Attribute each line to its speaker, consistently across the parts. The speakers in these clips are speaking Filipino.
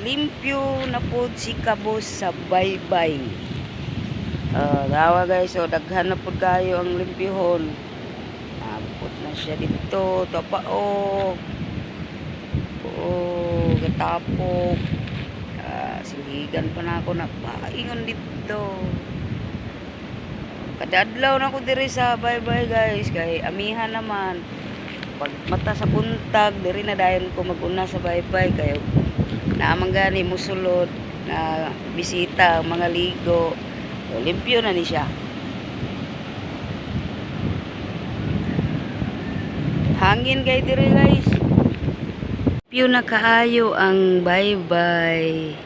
Speaker 1: limpyo na po si kabos sa baybay. Gawa guys, so daghan na po kayo ang limpyhon. Napot na siya dito, tapaog. Gatapog. Siligan pa na ako na paingon dito. Kadadlaw na ko diri sa baybay guys, kay amihan naman. Pag mata sa buntag, diri na dayon ko maguna sa baybay kayo. Naamang gani musulod na bisita, mga ligo. So, limpyo na ni siya. Hangin kay diri guys. Limpyo na kaayo ang baybay.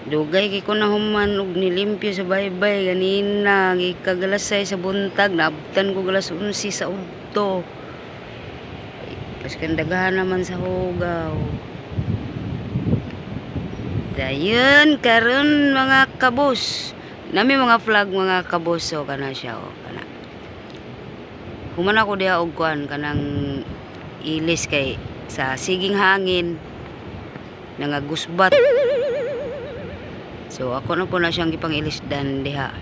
Speaker 1: Dugay kay ko na human og nilimpyo sa baybay ganina gikagalasay sa buntag naabtan ko galas 11 sa udto. Pas kandagahan naman sa hugaw. Dayon karon mga kabos. Nami mga flag mga kabos so kana siya o kana. Human ako diha og kuan kanang ilis kay sa siging hangin nangagusbat. So ako na po na siyang gipangilisdan diha.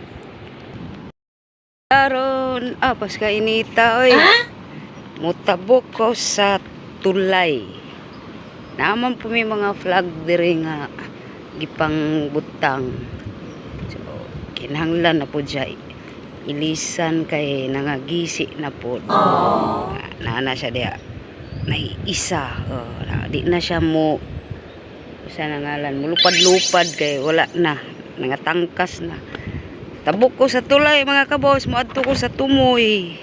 Speaker 1: Karon pas ka inita oy. Mutabok ko sa tulay. Naman po may mga flag diri nga gipang butang. So kinahanglan na po diya ilisan kay nangagisi na po. Naana siya diha. Naiisa. Di na siya mo sa nangalan mulupad-lupad kay wala na nangatangkas na. Tabok ko sa tulay mga kabos, moadto ko sa tumoy.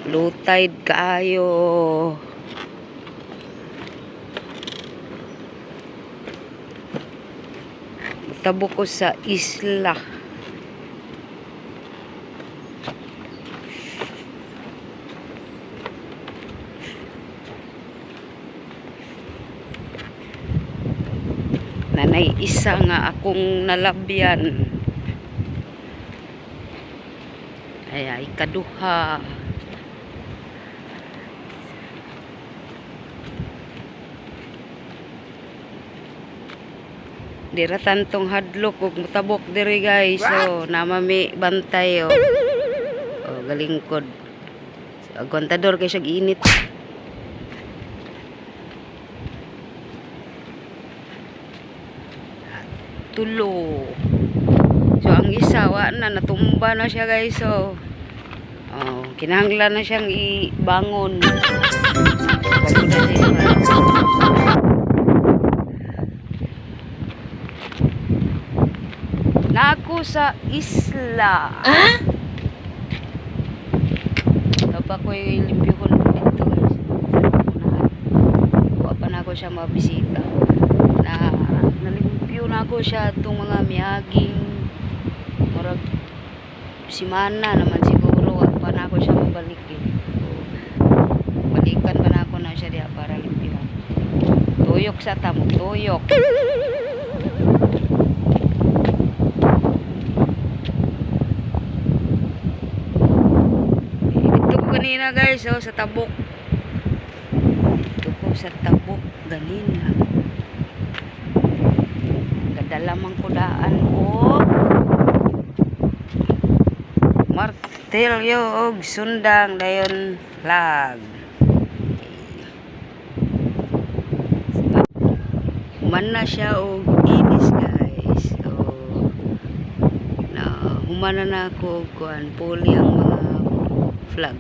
Speaker 1: Low tide kaayo. Tabok ko sa isla. Nanay isa nga akong nalabyan. Ay ikaduha. Dira tantong hadlok ug mutabok diri guys. So namami bantay o. Galingkod. So, aguantador kay siya giinit. Tulo. So ang isa wa na natumba na siya guys. So kinahanglan na siyang ibangon. Na ako sa isla. Tapos ko yung limpyhon dito. Wa pa na ako siya mabisita. Nalimpyo na ako siya itong mga miyaging murag simana naman siguro. Wa pa na ako siya mabalik balikan pa na ako na siya diya para limpyhon. Tuyok sa tamo, tuyok. Ganina guys, sa tabok. Ito po sa tabok ganina. Kadalamang kudaan o martilyo og sundang dayon flag. Human na siya og inis guys. So humana na ako og kuan puli ang mga flag.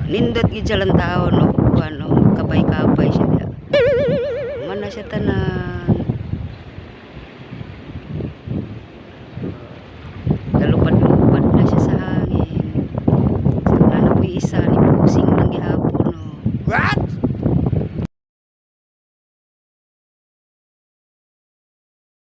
Speaker 1: Nindot gid siya lang tao no ano kabay-kabay siya diha. Mana siya tanan. Galupad-lupad na siya sa hangin. So na po isa ni pusing lang gihapon no. What?